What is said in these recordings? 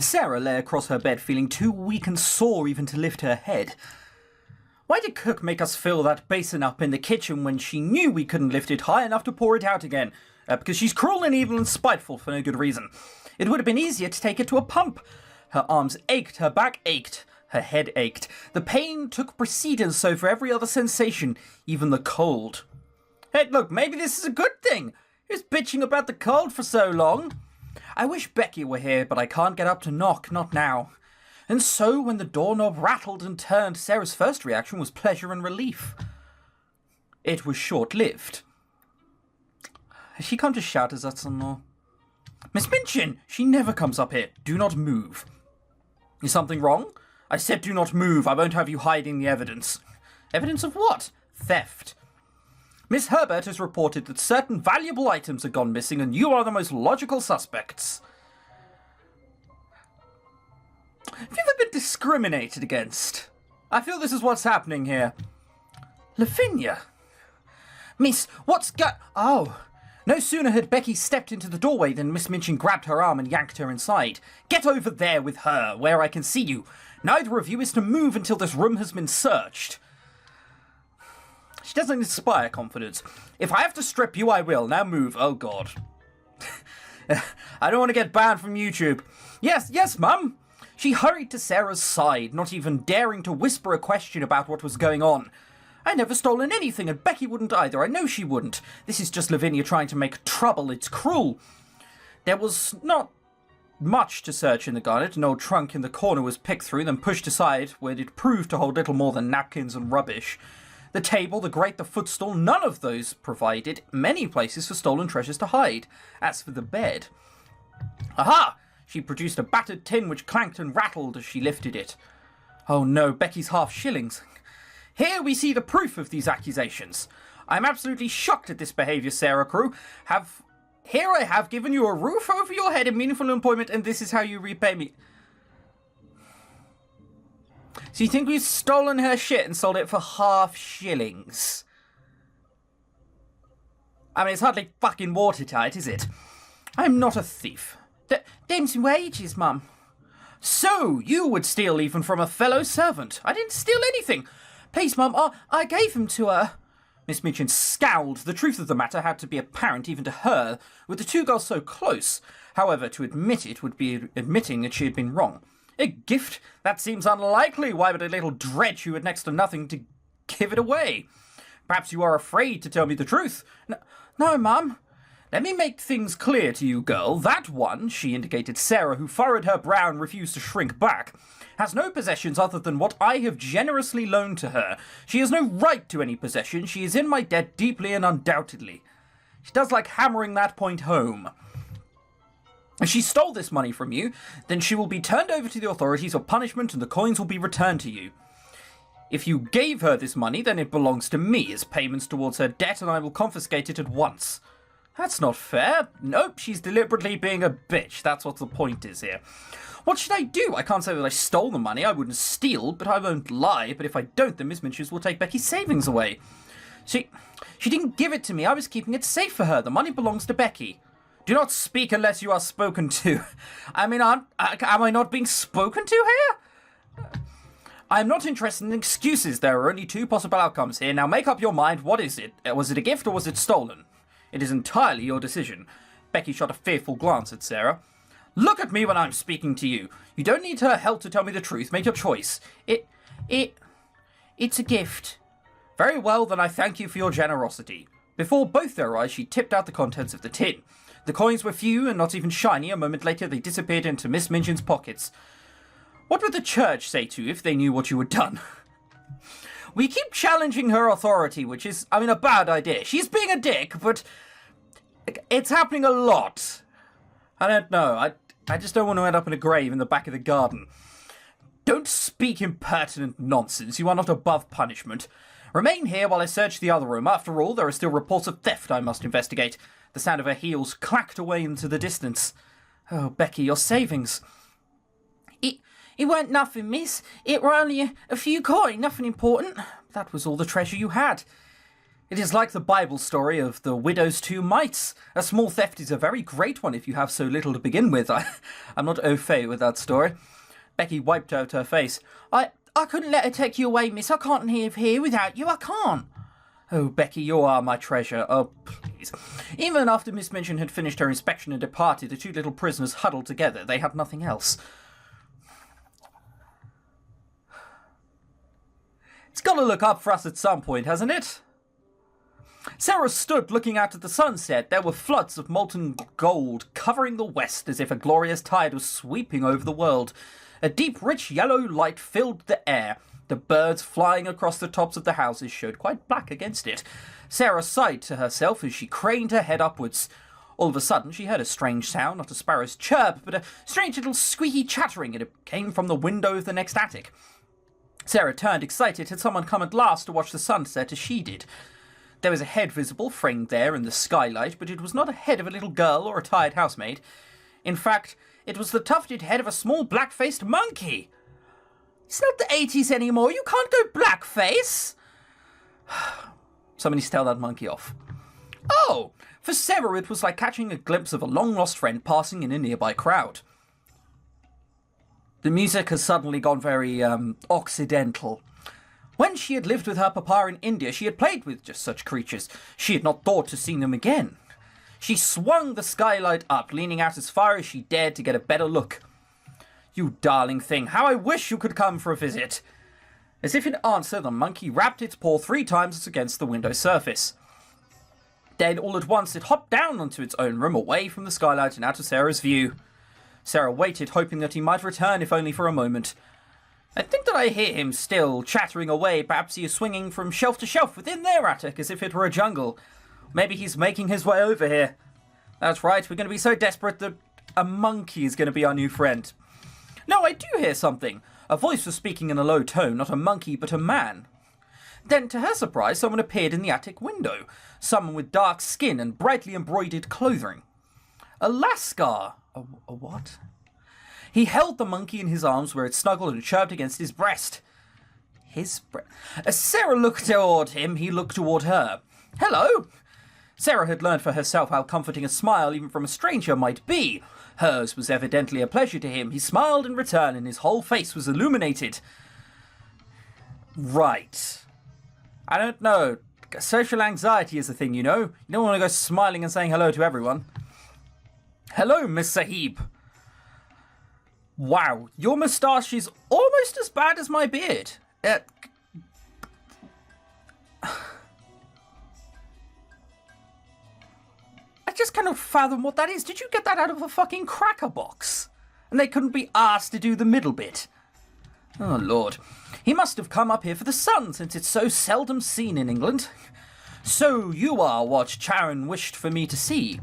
Sarah lay across her bed, feeling too weak and sore even to lift her head. Why did Cook make us fill that basin up in the kitchen when she knew we couldn't lift it high enough to pour it out again? Because she's cruel and evil and spiteful for no good reason. It would have been easier to take it to a pump. Her arms ached, her back ached, her head ached. The pain took precedence over every other sensation, even the cold. Hey, look, maybe this is a good thing. Who's bitching about the cold for so long? I wish Becky were here, but I can't get up to knock, not now. And so, when the doorknob rattled and turned, Sarah's first reaction was pleasure and relief. It was short-lived. Has she come to shout at us some more? Miss Minchin! She never comes up here. Do not move. Is something wrong? I said do not move. I won't have you hiding the evidence. Evidence of what? Theft. Miss Herbert has reported that certain valuable items have gone missing and you are the most logical suspects. Have you ever been discriminated against? I feel this is what's happening here. Lavinia. Miss, Oh. No sooner had Becky stepped into the doorway than Miss Minchin grabbed her arm and yanked her inside. Get over there with her, where I can see you. Neither of you is to move until this room has been searched. She doesn't inspire confidence. If I have to strip you, I will. Now move. Oh, God. I don't want to get banned from YouTube. Yes, Mum. She hurried to Sarah's side, not even daring to whisper a question about what was going on. I never stolen anything, and Becky wouldn't either. I know she wouldn't. This is just Lavinia trying to make trouble. It's cruel. There was not much to search in the garret. An old trunk in the corner was picked through, then pushed aside, where it proved to hold little more than napkins and rubbish. The table, the grate, the footstool, none of those provided many places for stolen treasures to hide. As for the bed... Aha! She produced a battered tin which clanked and rattled as she lifted it. Oh no, Becky's half-shillings. Here we see the proof of these accusations. I am absolutely shocked at this behaviour, Sarah Crew. Here I have given you a roof over your head and meaningful employment, and this is how you repay me. So you think we've stolen her shit and sold it for half-shillings? I mean, it's hardly fucking watertight, is it? I'm not a thief. Them's wages, Mum. So, you would steal even from a fellow servant. I didn't steal anything. Please, Mum, I gave them to her. Miss Minchin scowled. The truth of the matter had to be apparent even to her, with the two girls so close. However, to admit it would be admitting that she had been wrong. A gift? That seems unlikely. Why would a little dredge who had next to nothing to give it away? Perhaps you are afraid to tell me the truth. No, Mum. Let me make things clear to you, girl. That one, she indicated Sarah, who furrowed her brow and refused to shrink back, has no possessions other than what I have generously loaned to her. She has no right to any possession. She is in my debt deeply and undoubtedly. She does like hammering that point home. If she stole this money from you, then she will be turned over to the authorities for punishment and the coins will be returned to you. If you gave her this money, then it belongs to me as payments towards her debt and I will confiscate it at once. That's not fair. Nope, she's deliberately being a bitch. That's what the point is here. What should I do? I can't say that I stole the money. I wouldn't steal, but I won't lie. But if I don't, then Miss Minchin will take Becky's savings away. She didn't give it to me. I was keeping it safe for her. The money belongs to Becky. Do not speak unless you are spoken to. I mean, am I not being spoken to here? I am not interested in excuses. There are only two possible outcomes here. Now make up your mind. What is it? Was it a gift or was it stolen? It is entirely your decision. Becky shot a fearful glance at Sarah. Look at me when I'm speaking to you. You don't need her help to tell me the truth. Make your choice. It's a gift. Very well, then I thank you for your generosity. Before both their eyes, she tipped out the contents of the tin. The coins were few and not even shiny. A moment later, they disappeared into Miss Minchin's pockets. What would the church say to you if they knew what you had done? We keep challenging her authority, which is, I mean, a bad idea. She's being a dick, but it's happening a lot. I don't know. I just don't want to end up in a grave in the back of the garden. Don't speak impertinent nonsense. You are not above punishment. Remain here while I search the other room. After all, there are still reports of theft I must investigate. The sound of her heels clacked away into the distance. Oh, Becky, your savings. It weren't nothing, miss. It were only a few coin, nothing important. That was all the treasure you had. It is like the Bible story of the widow's two mites. A small theft is a very great one if you have so little to begin with. I'm not au fait with that story. Becky wiped out her face. I couldn't let her take you away, miss. I can't live here without you. I can't. Oh, Becky, you are my treasure. Oh, please. Even after Miss Minchin had finished her inspection and departed, the two little prisoners huddled together. They had nothing else. It's got to look up for us at some point, hasn't it? Sarah stood looking out at the sunset. There were floods of molten gold covering the west as if a glorious tide was sweeping over the world. A deep, rich yellow light filled the air. The birds flying across the tops of the houses showed quite black against it. Sarah sighed to herself as she craned her head upwards. All of a sudden she heard a strange sound, not a sparrow's chirp, but a strange little squeaky chattering, and it came from the window of the next attic. Sarah turned, excited. Had someone come at last to watch the sunset as she did? There was a head visible, framed there in the skylight, but it was not a head of a little girl or a tired housemaid. In fact, it was the tufted head of a small black-faced monkey. It's not the 80s anymore. You can't go blackface. Somebody needs to tell that monkey off. Oh, for Sarah it was like catching a glimpse of a long-lost friend passing in a nearby crowd. The music has suddenly gone very, occidental. When she had lived with her papa in India, she had played with just such creatures. She had not thought to see them again. She swung the skylight up, leaning out as far as she dared to get a better look. You darling thing, how I wish you could come for a visit. As if in answer, the monkey rapped its paw 3 times against the window surface. Then, all at once, it hopped down onto its own room, away from the skylight and out of Sarah's view. Sarah waited, hoping that he might return, if only for a moment. I think that I hear him still chattering away. Perhaps he is swinging from shelf to shelf within their attic as if it were a jungle. Maybe he's making his way over here. That's right, we're going to be so desperate that a monkey is going to be our new friend. No, I do hear something. A voice was speaking in a low tone, not a monkey, but a man. Then, to her surprise, someone appeared in the attic window. Someone with dark skin and brightly embroidered clothing. A lascar. A what? He held the monkey in his arms where it snuggled and chirped against his breast. As Sarah looked toward him, he looked toward her. Hello! Sarah had learned for herself how comforting a smile, even from a stranger, might be. Hers was evidently a pleasure to him. He smiled in return, and his whole face was illuminated. Right. I don't know. Social anxiety is a thing, you know. You don't want to go smiling and saying hello to everyone. Hello, Miss Sahib. Wow, your moustache is almost as bad as my beard. I just cannot fathom what that is. Did you get that out of a fucking cracker box? And they couldn't be asked to do the middle bit. Oh, Lord. He must have come up here for the sun, since it's so seldom seen in England. So you are what Charon wished for me to see.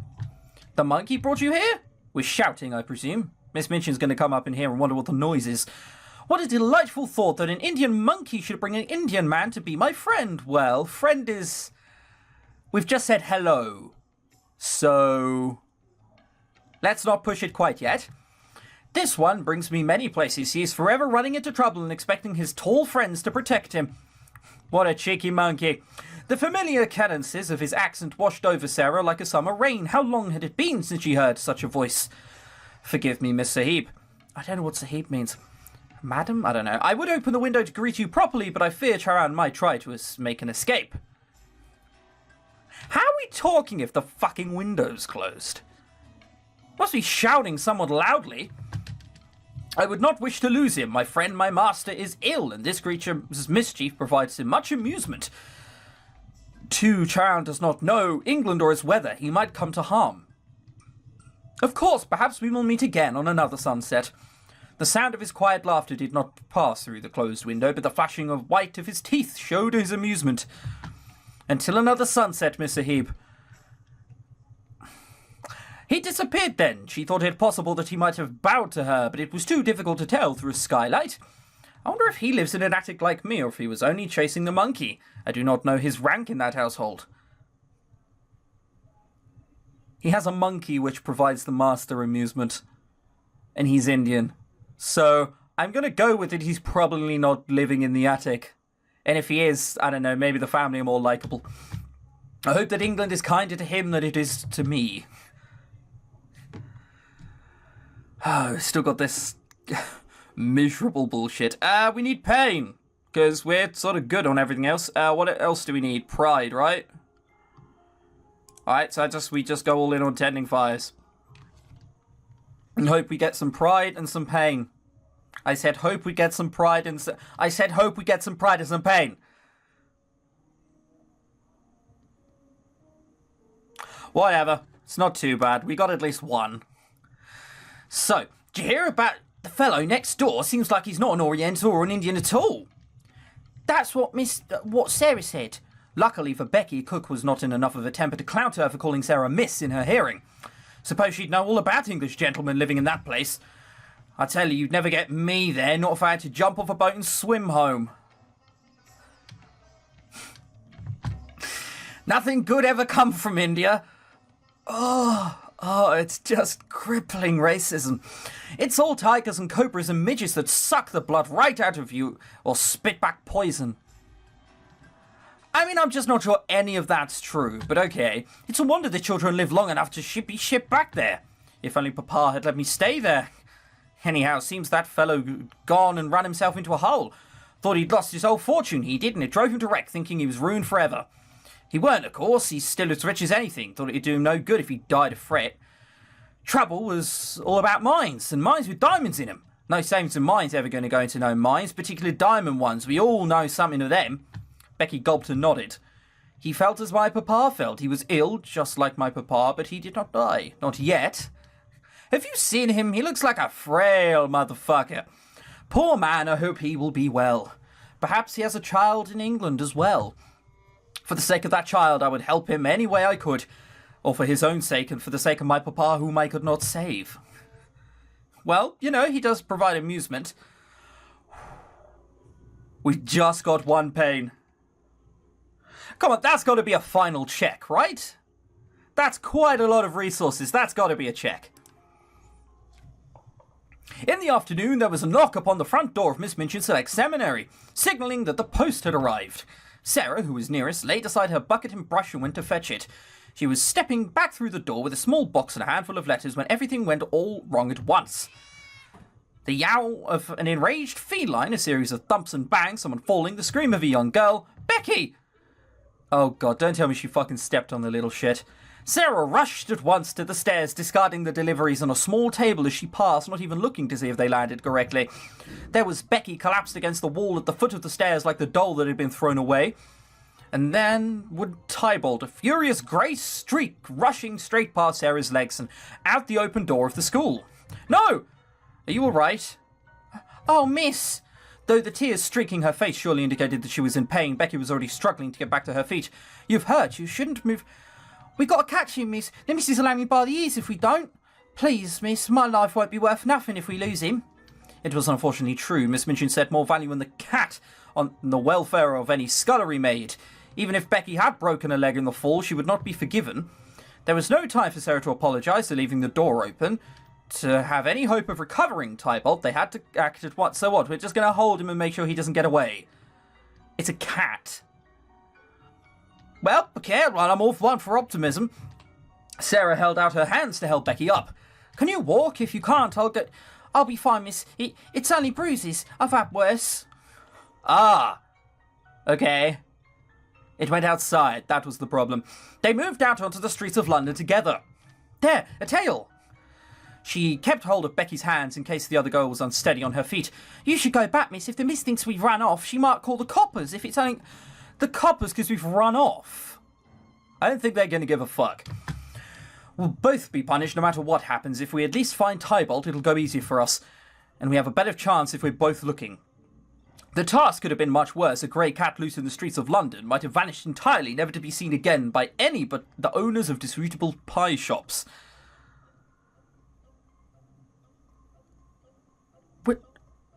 The monkey brought you here? With shouting, I presume. Miss Minchin's going to come up in here and wonder what the noise is. What a delightful thought that an Indian monkey should bring an Indian man to be my friend. Well, friend is... We've just said hello. So... let's not push it quite yet. This one brings me many places. He is forever running into trouble and expecting his tall friends to protect him. What a cheeky monkey. The familiar cadences of his accent washed over Sarah like a summer rain. How long had it been since she heard such a voice? Forgive me, Miss Sahib. I don't know what Sahib means. Madam? I don't know. I would open the window to greet you properly, but I fear Charan might try to make an escape. How are we talking if the fucking window's closed? Must be shouting somewhat loudly. I would not wish to lose him. My friend, my master, is ill, and this creature's mischief provides him much amusement. Too, Charan does not know England or its weather. He might come to harm. Of course, perhaps we will meet again on another sunset. The sound of his quiet laughter did not pass through the closed window, but the flashing of white of his teeth showed his amusement. Until another sunset, Miss Sahib. He disappeared then. She thought it possible that he might have bowed to her, but it was too difficult to tell through a skylight. I wonder if he lives in an attic like me, or if he was only chasing the monkey. I do not know his rank in that household. He has a monkey which provides the master amusement. And he's Indian. So, I'm going to go with it. He's probably not living in the attic. And if he is, I don't know, maybe the family are more likable. I hope that England is kinder to him than it is to me. Oh, still got this miserable bullshit. We need pain, because we're sort of good on everything else. What else do we need? Pride, right? Alright, so we just go all in on tending fires. And hope we get some pride and some pain. I said hope we get some pride and hope we get some pride and some pain. Whatever. It's not too bad. We got at least one. So, did you hear about the fellow next door? Seems like he's not an Oriental or an Indian at all. That's what Sarah said. Luckily for Becky, Cook was not in enough of a temper to clout her for calling Sarah Miss in her hearing. Suppose she'd know all about English gentlemen living in that place. I tell you, you'd never get me there, not if I had to jump off a boat and swim home. Nothing good ever come from India. Oh, it's just crippling racism. It's all tigers and cobras and midgets that suck the blood right out of you or spit back poison. I mean, I'm just not sure any of that's true, but okay. It's a wonder the children live long enough to be shipped back there. If only Papa had let me stay there. Anyhow, seems that fellow gone and ran himself into a hole. Thought he'd lost his whole fortune, he did, and it drove him to wreck, thinking he was ruined forever. He weren't, of course. He's still as rich as anything. Thought it'd do him no good if he died of fret. Trouble was all about mines, and mines with diamonds in them. No savings of mines ever going to go into no mines, particularly diamond ones. We all know something of them. Becky gulped and nodded. He felt as my papa felt. He was ill, just like my papa, but he did not die. Not yet. Have you seen him? He looks like a frail motherfucker. Poor man, I hope he will be well. Perhaps he has a child in England as well. For the sake of that child, I would help him any way I could. Or for his own sake, and for the sake of my papa, whom I could not save. Well, you know, he does provide amusement. We just got one pain. Come on, that's got to be a final check, right? That's quite a lot of resources. That's got to be a check. In the afternoon, there was a knock upon the front door of Miss Minchin's Select Seminary, signalling that the post had arrived. Sarah, who was nearest, laid aside her bucket and brush and went to fetch it. She was stepping back through the door with a small box and a handful of letters when everything went all wrong at once. The yowl of an enraged feline, a series of thumps and bangs, someone falling, the scream of a young girl. Becky! Oh god, don't tell me she fucking stepped on the little shit. Sarah rushed at once to the stairs, discarding the deliveries on a small table as she passed, not even looking to see if they landed correctly. There was Becky collapsed against the wall at the foot of the stairs like the doll that had been thrown away. And then would Tybalt, a furious grey streak rushing straight past Sarah's legs and out the open door of the school. No! Are you all right? Oh, miss! Though the tears streaking her face surely indicated that she was in pain, Becky was already struggling to get back to her feet. You've hurt. You shouldn't move. We got to catch him, miss. The missus will hang me by the ears if we don't. Please, miss, my life won't be worth nothing if we lose him. It was unfortunately true. Miss Minchin set more value on the cat on the welfare of any scullery maid. Even if Becky had broken a leg in the fall, she would not be forgiven. There was no time for Sarah to apologise for leaving the door open. To have any hope of recovering Tybalt, they had to act at once. So what? We're just going to hold him and make sure he doesn't get away. It's a cat. Well, okay, right, I'm all for one for optimism. Sarah held out her hands to help Becky up. Can you walk? If you can't, I'll be fine, miss. It's only bruises. I've had worse. Ah. Okay. It went outside. That was the problem. They moved out onto the streets of London together. There, a tail. She kept hold of Becky's hands in case the other girl was unsteady on her feet. You should go back, miss. If the miss thinks we've run off, she might call the coppers. If it's only the coppers because we've run off. I don't think they're going to give a fuck. We'll both be punished no matter what happens. If we at least find Tybalt, it'll go easier for us. And we have a better chance if we're both looking. The task could have been much worse. A grey cat loose in the streets of London might have vanished entirely, never to be seen again by any but the owners of disreputable pie shops.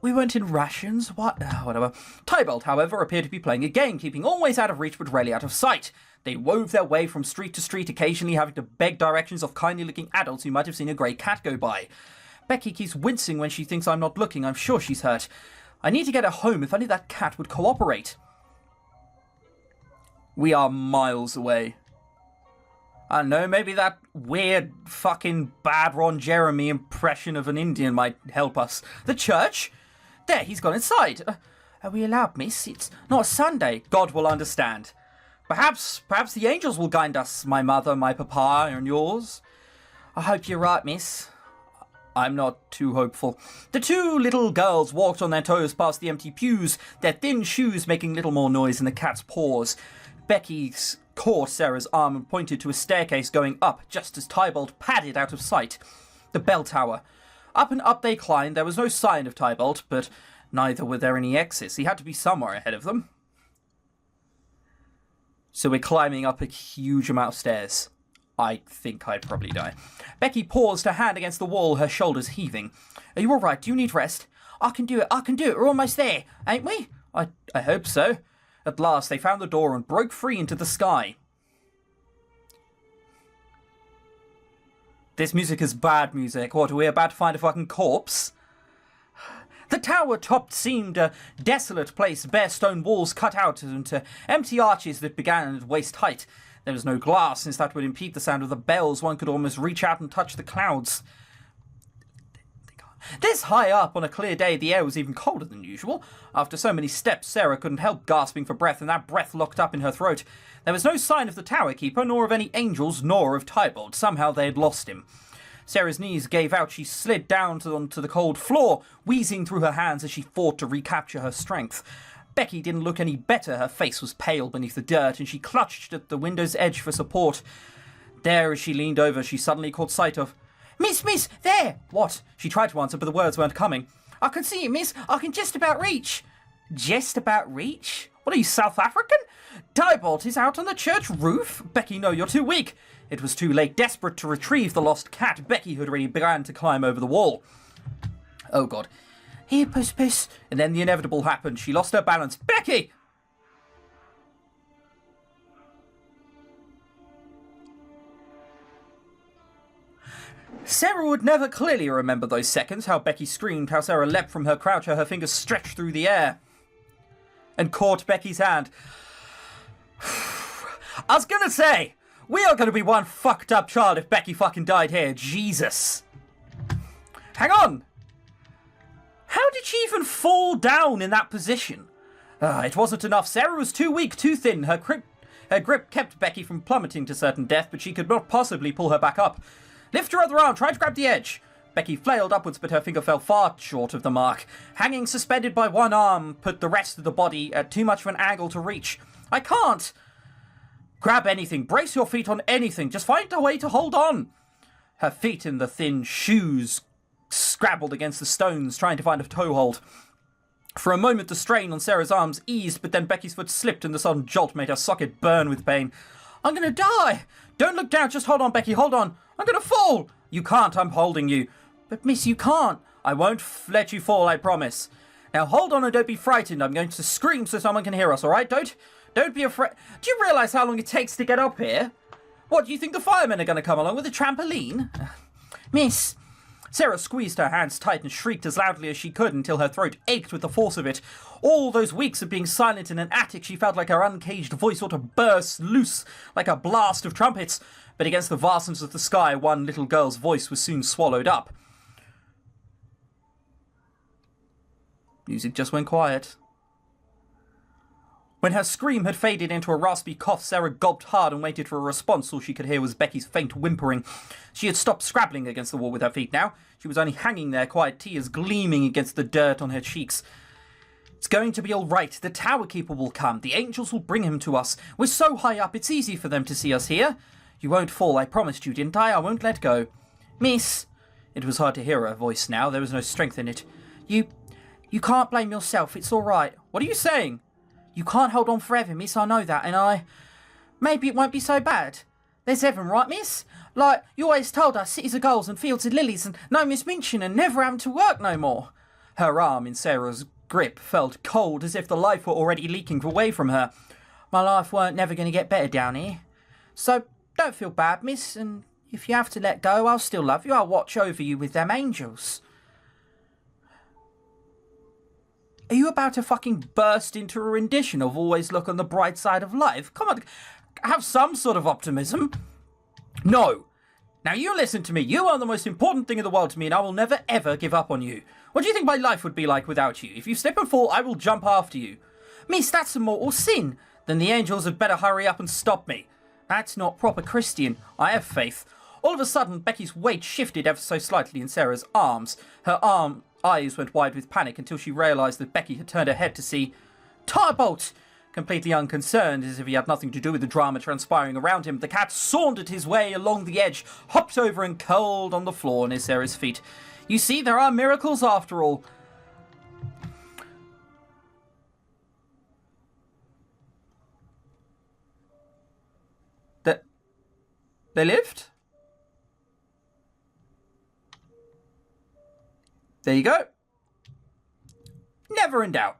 We weren't in rations? What? Whatever. Tybalt, however, appeared to be playing a game, keeping always out of reach but rarely out of sight. They wove their way from street to street, occasionally having to beg directions of kindly-looking adults who might have seen a grey cat go by. Becky keeps wincing when she thinks I'm not looking. I'm sure she's hurt. I need to get her home. If only that cat would cooperate. We are miles away. I don't know, maybe that weird fucking bad Ron Jeremy impression of an Indian might help us. The church? There, he's gone inside. Are we allowed, miss? It's not Sunday. God will understand. Perhaps the angels will guide us, my mother, my papa, and yours. I hope you're right, miss. I'm not too hopeful. The two little girls walked on their toes past the empty pews, their thin shoes making little more noise than the cat's paws. Becky caught Sarah's arm and pointed to a staircase going up just as Tybalt padded out of sight. The bell tower. Up and up they climbed. There was no sign of Tybalt, but neither were there any exits. He had to be somewhere ahead of them. So we're climbing up a huge amount of stairs. I think I'd probably die. Becky paused, her hand against the wall, her shoulders heaving. Are you all right? Do you need rest? I can do it. We're almost there, ain't we? I hope so. At last, they found the door and broke free into the sky. This music is bad music. What, are we about to find a fucking corpse? The tower top seemed a desolate place, bare stone walls cut out into empty arches that began at waist height. There was no glass, since that would impede the sound of the bells. One could almost reach out and touch the clouds. This high up on a clear day, the air was even colder than usual. After so many steps, Sarah couldn't help gasping for breath, and that breath locked up in her throat. There was no sign of the tower keeper, nor of any angels, nor of Tybalt. Somehow they had lost him. Sarah's knees gave out. She slid down onto the cold floor, wheezing through her hands as she fought to recapture her strength. Becky didn't look any better. Her face was pale beneath the dirt, and she clutched at the window's edge for support. There, as she leaned over, she suddenly caught sight of... Miss, there! What? She tried to answer, but the words weren't coming. I can see it, miss. I can just about reach. Just about reach? What are you, South African? Tybalt is out on the church roof? Becky, no, you're too weak. It was too late. Desperate to retrieve the lost cat, Becky had already begun to climb over the wall. Oh, God. Here, puss. And then the inevitable happened. She lost her balance. Becky! Sarah would never clearly remember those seconds, how Becky screamed, how Sarah leapt from her crouch, how her fingers stretched through the air and caught Becky's hand. I was gonna say, we are gonna be one fucked up child if Becky fucking died here. Jesus. Hang on. How did she even fall down in that position? It wasn't enough. Sarah was too weak, too thin. Her grip kept Becky from plummeting to certain death, but she could not possibly pull her back up. Lift her other arm, try to grab the edge. Becky flailed upwards, but her finger fell far short of the mark. Hanging suspended by one arm put the rest of the body at too much of an angle to reach. I can't. Grab anything, brace your feet on anything, just find a way to hold on. Her feet in the thin shoes scrabbled against the stones, trying to find a toehold. For a moment the strain on Sarah's arms eased, but then Becky's foot slipped and the sudden jolt made her socket burn with pain. I'm gonna die! Don't look down, just hold on, Becky, hold on. I'm gonna fall! You can't, I'm holding you. But miss, you can't. I won't let you fall, I promise. Now hold on and don't be frightened. I'm going to scream so someone can hear us, alright? Don't be afraid. Do you realise how long it takes to get up here? What, do you think the firemen are gonna come along with a trampoline? Miss. Sarah squeezed her hands tight and shrieked as loudly as she could until her throat ached with the force of it. All those weeks of being silent in an attic, she felt like her uncaged voice ought to burst loose like a blast of trumpets. But against the vastness of the sky, one little girl's voice was soon swallowed up. Music just went quiet. When her scream had faded into a raspy cough, Sarah gulped hard and waited for a response. All she could hear was Becky's faint whimpering. She had stopped scrabbling against the wall with her feet now. She was only hanging there, quiet tears gleaming against the dirt on her cheeks. It's going to be all right. The tower keeper will come. The angels will bring him to us. We're so high up, it's easy for them to see us here. You won't fall, I promised you, didn't I? I won't let go. Miss. It was hard to hear her voice now. There was no strength in it. You can't blame yourself. It's all right. What are you saying? You can't hold on forever, miss. I know that, and maybe it won't be so bad. There's heaven, right, miss? Like, you always told us, cities of goals and fields of lilies and no Miss Minchin and never having to work no more. Her arm in Sarah's grip felt cold, as if the life were already leaking away from her. My life weren't never going to get better down here. So, don't feel bad, miss, and if you have to let go, I'll still love you. I'll watch over you with them angels. Are you about to fucking burst into a rendition of Always Look on the Bright Side of Life? Come on, have some sort of optimism. No! Now you listen to me. You are the most important thing in the world to me, and I will never ever give up on you. What do you think my life would be like without you? If you slip and fall, I will jump after you. Miss, that's a mortal sin. Then the angels had better hurry up and stop me. That's not proper Christian. I have faith. All of a sudden, Becky's weight shifted ever so slightly in Sarah's arms. Her eyes went wide with panic until she realised that Becky had turned her head to see Tarbolt! Completely unconcerned, as if he had nothing to do with the drama transpiring around him, the cat sauntered his way along the edge, hopped over and curled on the floor near Sarah's feet. You see, there are miracles after all. They lived? There you go. Never in doubt.